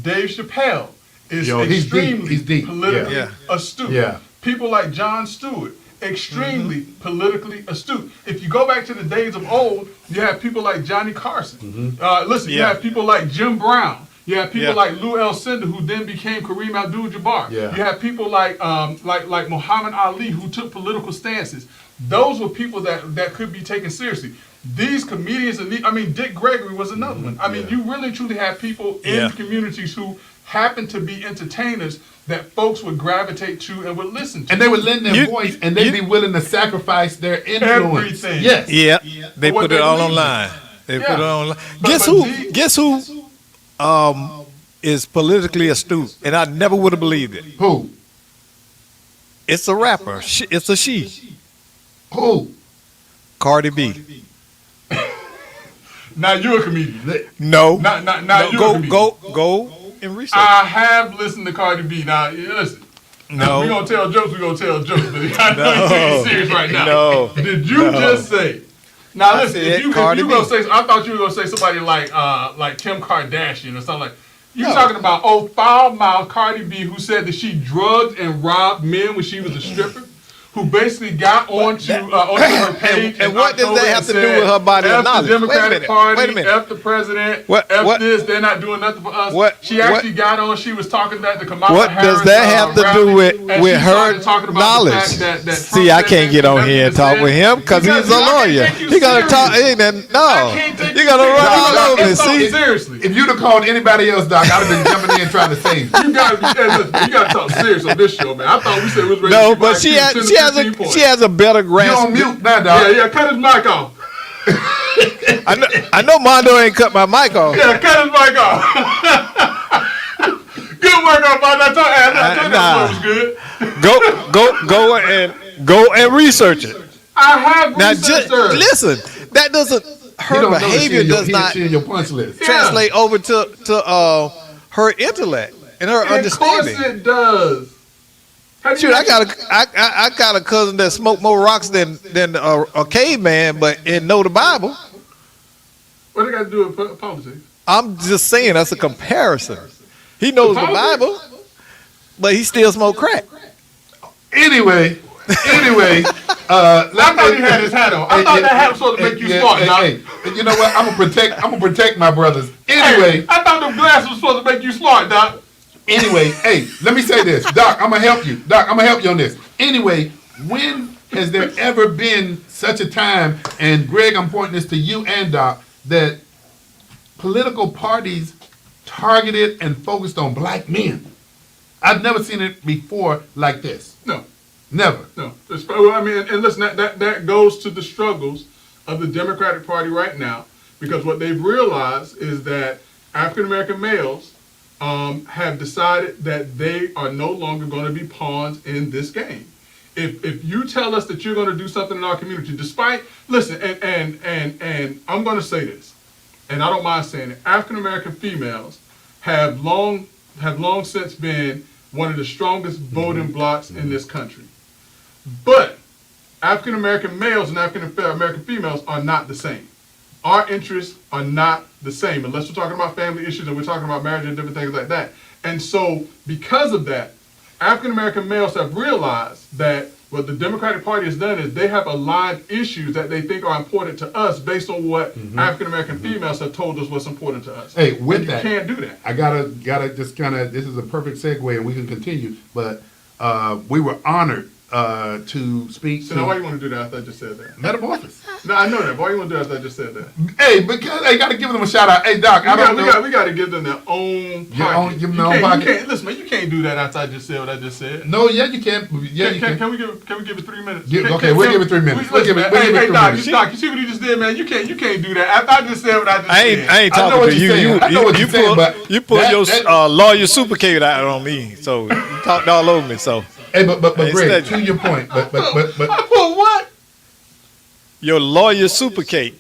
Dave Chappelle is Yo, he's deep. extremely He's deep. politically Yeah. astute. Yeah. People like Jon Stewart, extremely politically astute. If you go back to the days of old, you have people like Johnny Carson. Listen, you Yeah. have people like Jim Brown. You have people Yeah. like Lou Alcindor, who then became Kareem Abdul-Jabbar. Yeah. You have people like Muhammad Ali, who took political stances. Those were people that could be taken seriously. These comedians, Dick Gregory was another one. I mean, Yeah. you really truly have people in Yeah. communities who happen to be entertainers that folks would gravitate to and would listen to. And they would lend their You- voice, and they'd you- be willing to sacrifice their influence. Everything. Yes. Yeah, they What put they it all believe in. online. They put Yeah. it online. But- Guess but who? these- Guess who? Is politically astute, and I never would have believed it. Who? It's a rapper. It's a she. Who? Cardi B. Now you're a comedian. No. Now No, you're a go comedian. go and research. I have listened to Cardi B. Now, listen. No. We're going to tell jokes, we're going to tell jokes. But I know you're taking serious right now. No. Did you just say... Now, I listen, said if you Cardi going to B. say... I thought you were going to say somebody like Kim Kardashian or something like... You're No. talking about foul-mouthed Cardi B, who said that she drugged and robbed men when she was a stripper, who basically got onto her page. and in what does October that and have to do said, with her body of F knowledge? the Wait a Democratic minute, Party, wait a minute. F the president, What- F what- this, they're not doing nothing for us. What- She actually got on, she was talking at the Kamala What Harris does that have to do rally, with and she her started talking about the knowledge? fact that See, Trump I said can't get on here and talk with him because he's a lawyer. He gonna talk. No, you gotta run all over me. See, Seriously. If you'd have called anybody else, Doc, I'd have been jumping in trying to save you. You gotta talk serious on this show, man. I thought we said it was ready no, to but she has a better You grasp. on mute now, Doc. Yeah, cut his mic off. I know Mondo ain't cut my mic off. Yeah, cut his mic off. Good work on my. I thought that was good. Go and research it. I have Now, researched her. listen. That doesn't. You Her don't know that behavior she in your- does he- not she in your punch list. Yeah. translate over to her intellect and her Of course understanding. it does. How do you Shoot, I got a cousin that smoked more rocks than a caveman, but know the Bible. What they got to do with politics? I'm just saying that's a comparison. He knows the Bible, but he still smoke crack. Anyway, I thought he had his hat on. I thought that hat was supposed to make you smart, Doc. Hey, you know what? I'm gonna protect my brothers. Anyway, Hey, I thought the glasses was supposed to make you smart, Doc. anyway, hey, let me say this, Doc. I'm gonna help you, Doc. I'm gonna help you on this. Anyway, when has there ever been such a time? And Greg, I'm pointing this to you and Doc, that political parties targeted and focused on black men. I've never seen it before like this. No. Never. No, and listen, that goes to the struggles of the Democratic Party right now, because what they've realized is that African American males have decided that they are no longer going to be pawns in this game. If you tell us that you're going to do something in our community, listen, and I'm going to say this, and I don't mind saying it, African American females have long since been one of the strongest voting blocs in this country. But African American males and African American females are not the same. Our interests are not the same, unless we're talking about family issues and we're talking about marriage and different things like that. And so, because of that, African American males have realized that what the Democratic Party has done is they have aligned issues that they think are important to us based on what African American females have told us what's important to us. Hey, with And that, you can't do that. I gotta just kind of. This is a perfect segue, and we can continue. But we were honored to speak So now why to you want to do that after I just said that? Metamorphosis. No, I know that. Why you want to do that after I just said that? Hey, because I gotta give them a shout out. Hey, Doc, I don't know. We got to give them their own pocket. Your own- give them You their own can't- pocket. You can't, listen, man, you can't do that after I just said what I just said. No, yeah, you can. Yeah, you can. Can we give it 3 minutes? Okay, we'll give it 3 minutes. We'll give it 3 Hey, Doc, minutes. Doc, you see what he just did, man? You can't do that. After I just said what I just said. I ain't I know talking what to you're you. saying. I know what you're saying, but You put that- your that- lawyer supercade out on me, so you talked all over me. So Hey, but Greg, Instead- to your point, but I put what? your lawyer supercade.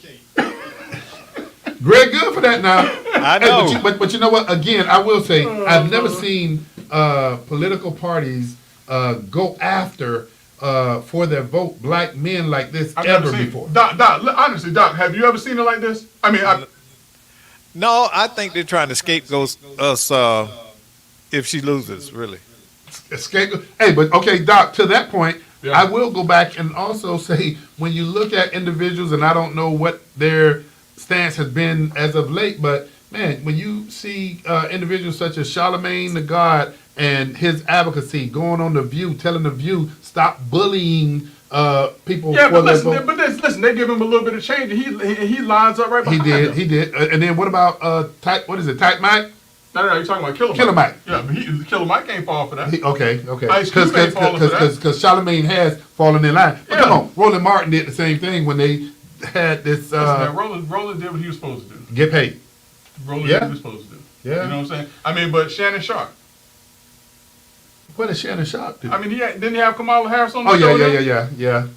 Greg, good for that now. I Hey, know. but you know what? Again, I will say I've never seen political parties go after for their vote black men like this I've never ever seen before. Doc, honestly, Doc, have you ever seen it like this? I mean, No, I think they're trying to scapegoat us if she loses, really. Escape. Hey, but okay, Doc. To that point, Yeah. I will go back and also say when you look at individuals, and I don't know what their stance has been as of late, but man, when you see individuals such as Charlemagne the God and his advocacy going on the View, telling the View stop bullying people yeah, for but their listen, vote. listen, they give him a little bit of change, and he lines up right He behind did, them. he did. And then what about What is it, Type Mike? No, you're talking about Killer Mike. Killer Mike. Yeah, but Killer Mike ain't fall for that. Okay. Ice Cube ain't falling for that. Because Charlemagne has fallen in line. But Yeah. come on, Roland Martin did the same thing when they had this Listen, man, Roland did what he was supposed to do. get paid. Roland Yeah. did what he was supposed to do. Yeah. You know what I'm saying? I mean, but Shannon Sharp. What did Shannon Sharp do? I mean, didn't he have Kamala Harris on the Oh show? then? yeah.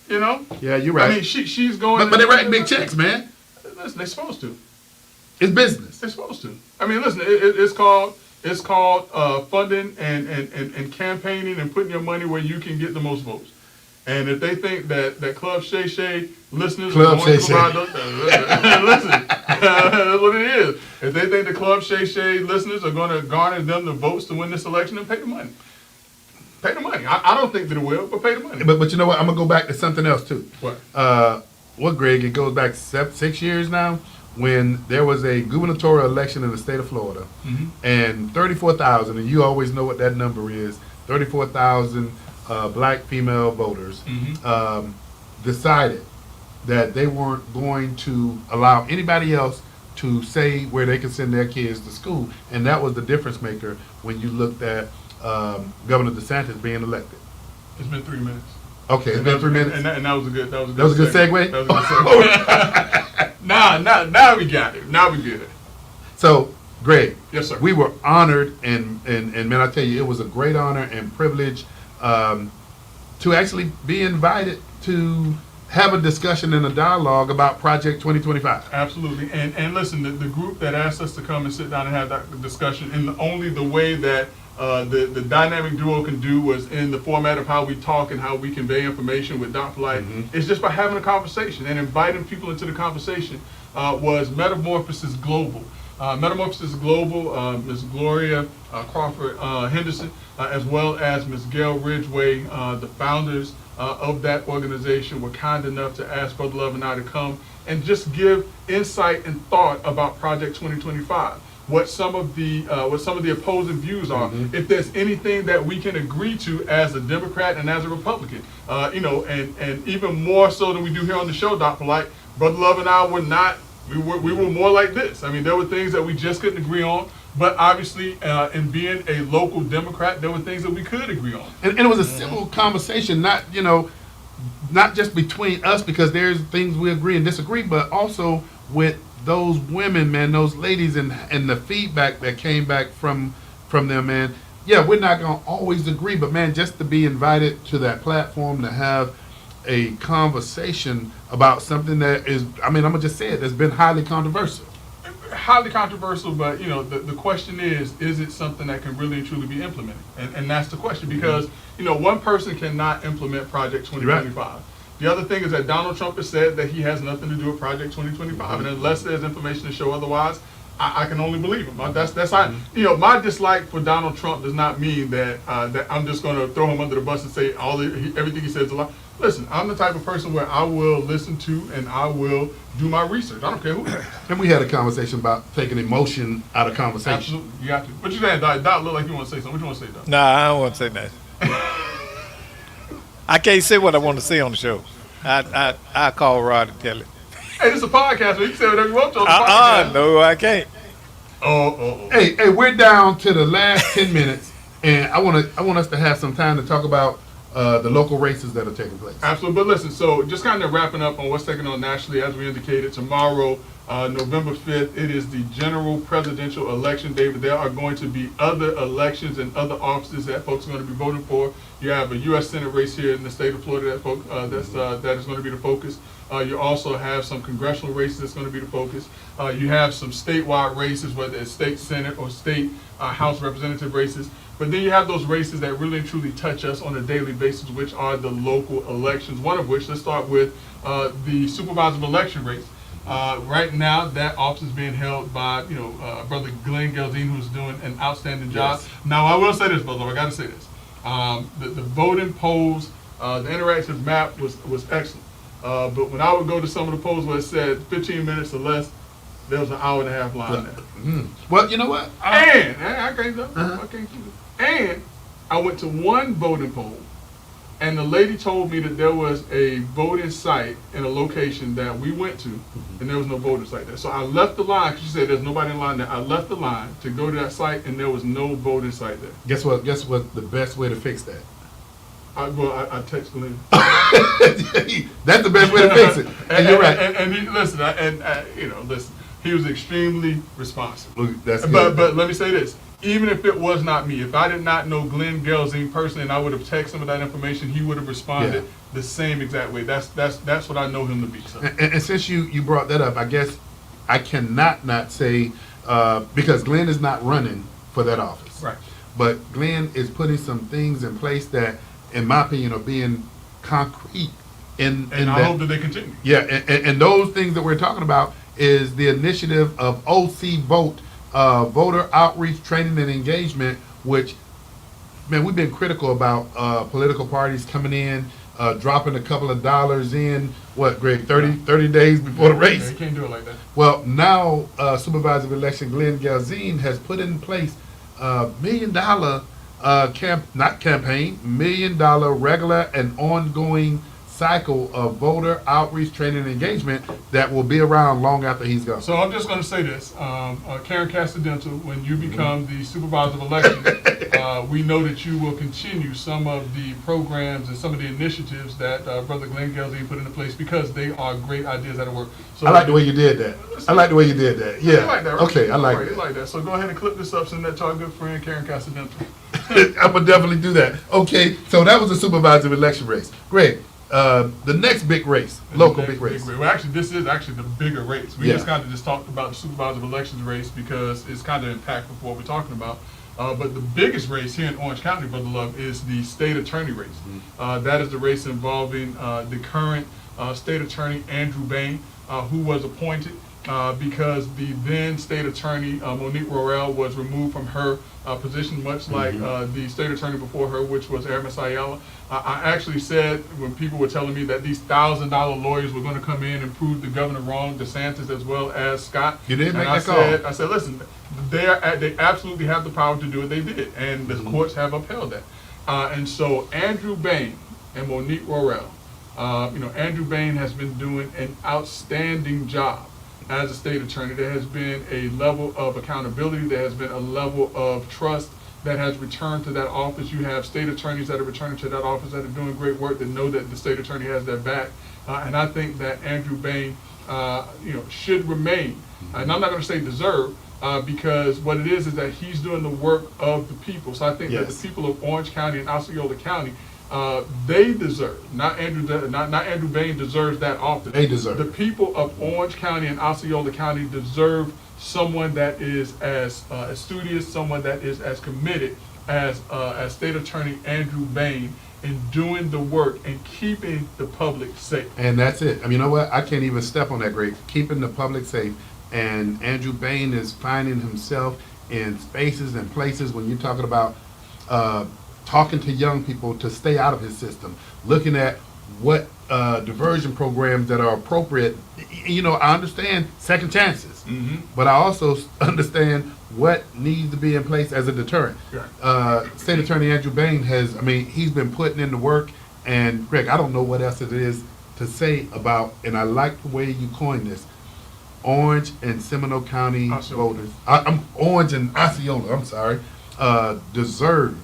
You know? Yeah, you're right. I mean, she's going. but they're writing big checks, man. Listen, they're supposed to. It's business. They're supposed to. I mean, listen, it's called funding and campaigning and putting your money where you can get the most votes. And if they think that Club Shay Shay listeners Club are going Shay to provide those, listen, that's what it is. If they think the Club Shay Shay listeners are going to garner them the votes to win this election, then pay the money. Pay the money. I don't think that it will, but pay the money. But you know what? I'm gonna go back to something else too. What? Greg? It goes back 6 years now when there was a gubernatorial election in the state of Florida, and 34,000, and you always know what that number is. 34,000 black female voters decided that they weren't going to allow anybody else to say where they can send their kids to school, and that was the difference maker when you looked at Governor DeSantis being elected. It's been 3 minutes. Okay, it's been 3 minutes. And that was a good. That was a good. That was a good segue? That was a good segue. Now we got it. Now we get it. So, Greg, Yes, sir. we were honored, and man, I tell you, it was a great honor and privilege to actually be invited to have a discussion and a dialogue about Project 2025. Absolutely. And listen, the group that asked us to come and sit down and have that discussion in only the way that the dynamic duo can do was in the format of how we talk and how we convey information with Dr. Light. It's just by having a conversation and inviting people into the conversation was Metamorphosis Global. Metamorphosis Global, Ms. Gloria Crawford Henderson, as well as Ms. Gail Ridgway, the founders of that organization, were kind enough to ask Brother Love and I to come and just give insight and thought about Project 2025. What some of the opposing views are. If there's anything that we can agree to as a Democrat and as a Republican, and even more so than we do here on the show, Dr. Light, Brother Love and I were not. We were more like this. I mean, there were things that we just couldn't agree on, but obviously, in being a local Democrat, there were things that we could agree on. And it was a civil conversation, not just between us, because there's things we agree and disagree, but also with those women, man, those ladies, and the feedback that came back from them, man. Yeah, we're not gonna always agree, but man, just to be invited to that platform to have a conversation about something that is, I mean, I'm gonna just say it, that's been highly controversial. Highly controversial, but the question is it something that can really and truly be implemented? And that's the question, because one person cannot implement Project 2025. The other thing is that Donald Trump has said that he has nothing to do with Project 2025, and unless there's information to show otherwise, I can only believe him. That's how, my dislike for Donald Trump does not mean that I'm just going to throw him under the bus and say everything he says is a lie. Listen, I'm the type of person where I will listen to and I will do my research. I don't care who. And we had a conversation about taking emotion out of conversation. Absolutely, you got to. What you saying, Doc? Doc look like you want to say something. What you want to say, Doc? Nah, I don't want to say that. I can't say what I want to say on the show. I call Rod and tell it. Hey, this is a podcast, man. You can say whatever you want to on the podcast. No, I can't. Oh. Hey, we're down to the last 10 minutes, and I want us to have some time to talk about the local races that are taking place. Absolutely. But listen, so just kind of wrapping up on what's taking on nationally, as we indicated, tomorrow, November 5th, it is the general presidential election day, but there are going to be other elections and other offices that folks are going to be voting for. You have a U.S. Senate race here in the state of Florida that is going to be the focus. You also have some congressional races that's going to be the focus. You have some statewide races, whether it's state Senate or state House representative races. But then you have those races that really and truly touch us on a daily basis, which are the local elections. One of which, let's start with the supervisor of election race. Right now, that office is being held by, Brother Glenn Geldine, who's doing an outstanding job. Yes. Now, I will say this, brother. I got to say this. The voting polls, the interactive map was excellent. But when I would go to some of the polls where it said 15 minutes or less, there was an hour and a half line there. Well, you know what? And I can't do it. And I went to one voting poll, and the lady told me that there was a voting site in a location that we went to, and there was no voting site there. So I left the line, because she said there's nobody in line there. I left the line to go to that site, and there was no voting site there. Guess what? Guess what? The best way to fix that. I text Glenn. That's the best way to fix it. And you're right. And he, listen, listen. He was extremely responsive. Look, that's good. But let me say this. Even if it was not me, if I did not know Glenn Geldine personally and I would have texted some of that information, he would have responded the same exact way. That's what I know him to be. So. And since you brought that up, I guess I cannot not say, because Glenn is not running for that office. Right. But Glenn is putting some things in place that, in my opinion, are being concrete. And I hope that they continue. Yeah, and those things that we're talking about is the initiative of OC Vote, voter outreach, training, and engagement, which, man, we've been critical about political parties coming in, dropping a couple of dollars in, what, Greg, 30 days before the race? Yeah, you can't do it like that. Well, now Supervisor of Election Glenn Geldine has put in place $1 million $1 million regular and ongoing cycle of voter outreach, training, and engagement that will be around long after he's gone. So I'm just going to say this. Karen Castadental, when you become the supervisor of elections, we know that you will continue some of the programs and some of the initiatives that Brother Glenn Geldine put into place because they are great ideas that work. So I like the way you did that. I like the way you did that. Yeah. You like that, right? Okay, I like Right, that. you like that. So go ahead and clip this up, send that to our good friend Karen Castadental. I'm going to definitely do that. Okay, so that was the supervisor of election race. Greg, the next big race, local big race. Well, actually, this is actually the bigger race. We Yeah. just kind of just talked about the supervisor of elections race because it's kind of impactful for what we're talking about. But the biggest race here in Orange County, Brother Love, is the state attorney race. That is the race involving the current state attorney, Andrew Bain, who was appointed because the then state attorney, Monique Royale, was removed from her position, much like the state attorney before her, which was Aramis Ayala. I actually said when people were telling me that these $1,000 lawyers were going to come in and prove the governor wrong, DeSantis as well as Scott. You didn't make and that call. I said, listen, they absolutely have the power to do what they did, and the courts have upheld that. And so Andrew Bain and Monique Royale, Andrew Bain has been doing an outstanding job as a state attorney. There has been a level of accountability. There has been a level of trust that has returned to that office. You have state attorneys that are returning to that office that are doing great work, that know that the state attorney has their back. And I think that Andrew Bain, should remain. And I'm not going to say deserve, because what it is that he's doing the work of the people. So I think that the people of Orange County and Osceola County, they deserve, not Andrew Bain deserves that office. They deserve. The people of Orange County and Osceola County deserve someone that is as studious, someone that is as committed as State Attorney Andrew Bain in doing the work and keeping the public safe. And that's it. I mean, you know what? I can't even step on that, Greg. Keeping the public safe. And Andrew Bain is finding himself in spaces and places when you're talking about talking to young people to stay out of his system, looking at what diversion programs that are appropriate. I understand second chances, but I also understand what needs to be in place as a deterrent. State Attorney Andrew Bain he's been putting in the work, and Greg, I don't know what else it is to say about, and I like the way you coined this, Orange and Seminole County voters, Orange and Osceola, deserve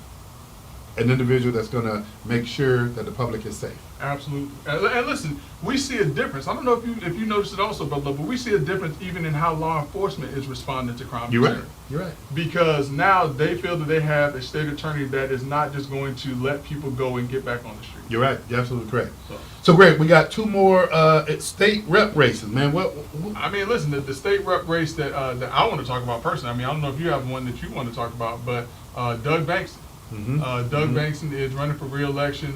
an individual that's going to make sure that the public is safe. Absolutely. And listen, we see a difference. I don't know if you noticed it also, but we see a difference even in how law enforcement is responding to crime. You're right. concerns. You're right. Because now they feel that they have a state attorney that is not just going to let people go and get back on the street. You're right. You're absolutely correct. So, So great. We got two more state rep races, man. What I mean, listen, the state rep race that I want to talk about personally. I mean, I don't know if you have one that you want to talk about, but Doug Bankston. Doug Bankston is running for re-election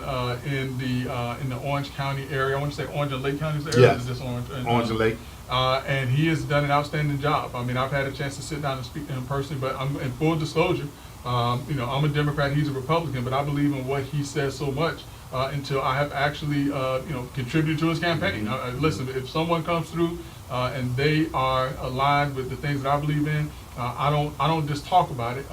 in the Orange County area. I want to say Orange and Lake counties area. Yes. Or is this Orange? Orange and Lake. And he has done an outstanding job. I mean, I've had a chance to sit down and speak to him personally, but I'm in full disclosure. I'm a Democrat, he's a Republican, but I believe in what he says so much until I have actually, contributed to his campaign. Listen, if someone comes through and they are aligned with the things that I believe in, I don't just talk about it.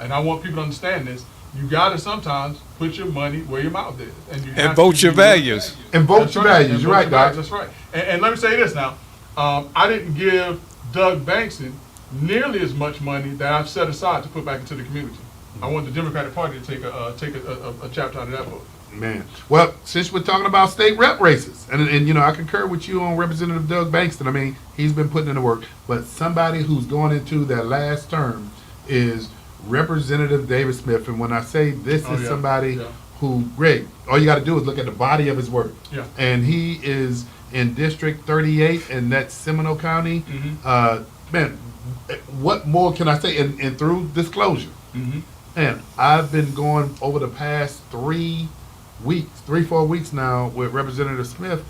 And I want people to understand this. You gotta sometimes put your money where your mouth is, and you have And vote to your do- values. And vote That's your right. values. And You're vote right, your Doc. values. That's right. And let me say this now. I didn't give Doug Bankston nearly as much money that I've set aside to put back into the community. I want the Democratic Party to take a chapter out of that book. Man, well, since we're talking about state rep races, and I concur with you on Representative Doug Bankston. I mean, he's been putting in the work, but somebody who's going into their last term is Representative David Smith. And when I say this is somebody who, Greg, all you got to do is look at the body of his work. Yeah. And he is in District 38, and that's Seminole County. Man, what more can I say? And through disclosure, man, I've been going over the past 4 weeks now with Representative Smith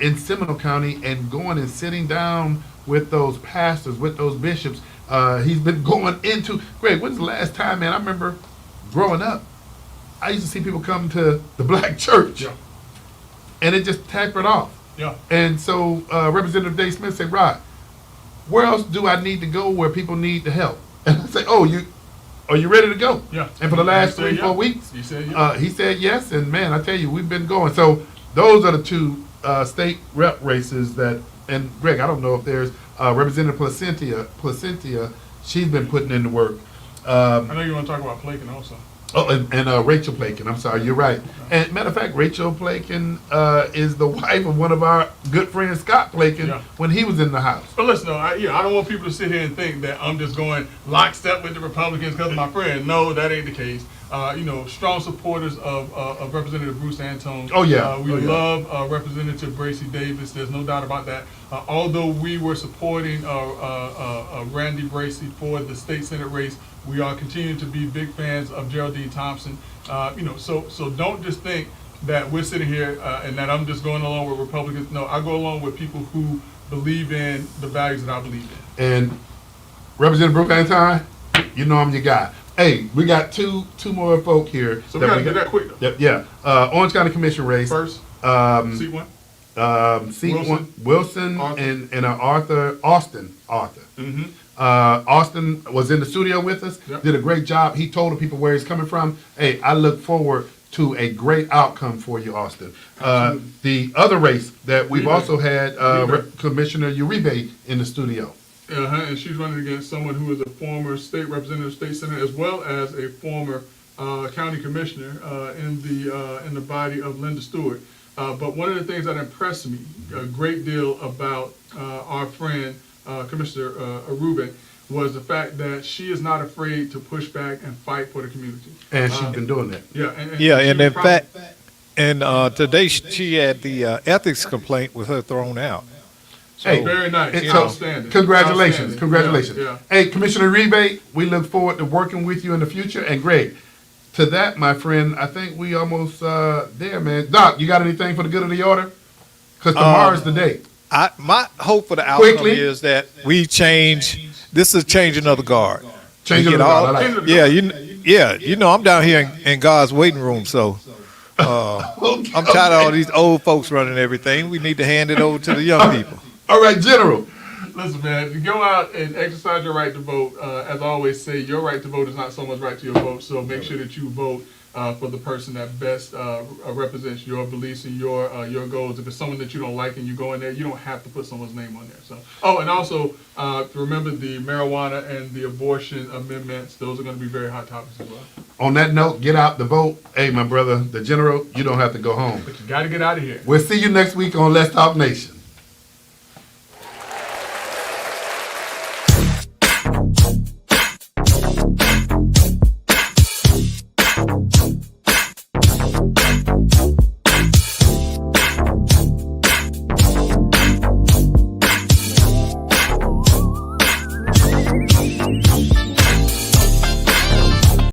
in Seminole County and going and sitting down with those pastors, with those bishops. He's been going into, Greg, when's the last time, man? I remember growing up, I used to see people come to the black church and it just tapered off. Yeah. And so Representative Dave Smith said, Rod, where else do I need to go where people need the help? And I say, are you ready to go? Yeah. And for the last He said 3-4 yes. weeks, He said yes. he said yes. And man, I tell you, we've been going. So those are the two state rep races that, and Greg, I don't know if there's Representative Placentia, she's been putting in the work. I know you want to talk about Plakin also. Oh, and Rachel Plakin, I'm sorry, you're right. And matter of fact, Rachel Plakin is the wife of one of our good friends, Scott Plakin, when he was in the House. But listen, though, I don't want people to sit here and think that I'm just going lockstep with the Republicans because of my friend. No, that ain't the case. Strong supporters of Representative Bruce Antone. Oh, yeah. We love Representative Bracy Davis. There's no doubt about that. Although we were supporting Randy Bracy for the state senate race, we are continuing to be big fans of Geraldine Thompson. So don't just think that we're sitting here and that I'm just going along with Republicans. No, I go along with people who believe in the values that I believe in. And Representative Brooke Antone, you know I'm your guy. Hey, we got two more folk here. So we got to do that quick, though. Yeah. Orange County Commission race. First, seat one. Seat Wilson. one, Wilson Arthur. and Austin. Austin was in the studio with us, did a great job. He told the people where he's coming from. Hey, I look forward to a great outcome for you, Austin. The other race that we've also had Commissioner Uribe in the studio. And she's running against someone who is a former state representative, state senator, as well as a former county commissioner in the body of Linda Stewart. But one of the things that impressed me a great deal about our friend Commissioner Rubin was the fact that she is not afraid to push back and fight for the community. And she's been doing that. Yeah, And in fact, today she had the ethics complaint with her thrown out. Hey, very nice. Outstanding. Congratulations. Outstanding. Congratulations. Yeah. Hey, Commissioner Uribe, we look forward to working with you in the future. And Greg, to that, my friend, I think we almost there, man. Doc, you got anything for the good of the order? Because tomorrow's the day. My hope for the outcome Quickly. is that we change. This is changing of the guard. Change We of get the guard, all- I like Yeah, I'm down here in God's waiting room, so I'm tired of all these old folks running everything. We need to hand it over to the young people. All right, General. Listen, man, go out and exercise your right to vote. As I always say, your right to vote is not someone's right to your vote, so make sure that you vote for the person that best represents your beliefs and your goals. If it's someone that you don't like and you go in there, you don't have to put someone's name on there. So, oh, and also remember the marijuana and the abortion amendments. Those are going to be very hot topics as well. On that note, get out the vote. Hey, my brother, the general, you don't have to go home. But you got to get out of here. We'll see you next week on Let's Talk Nation.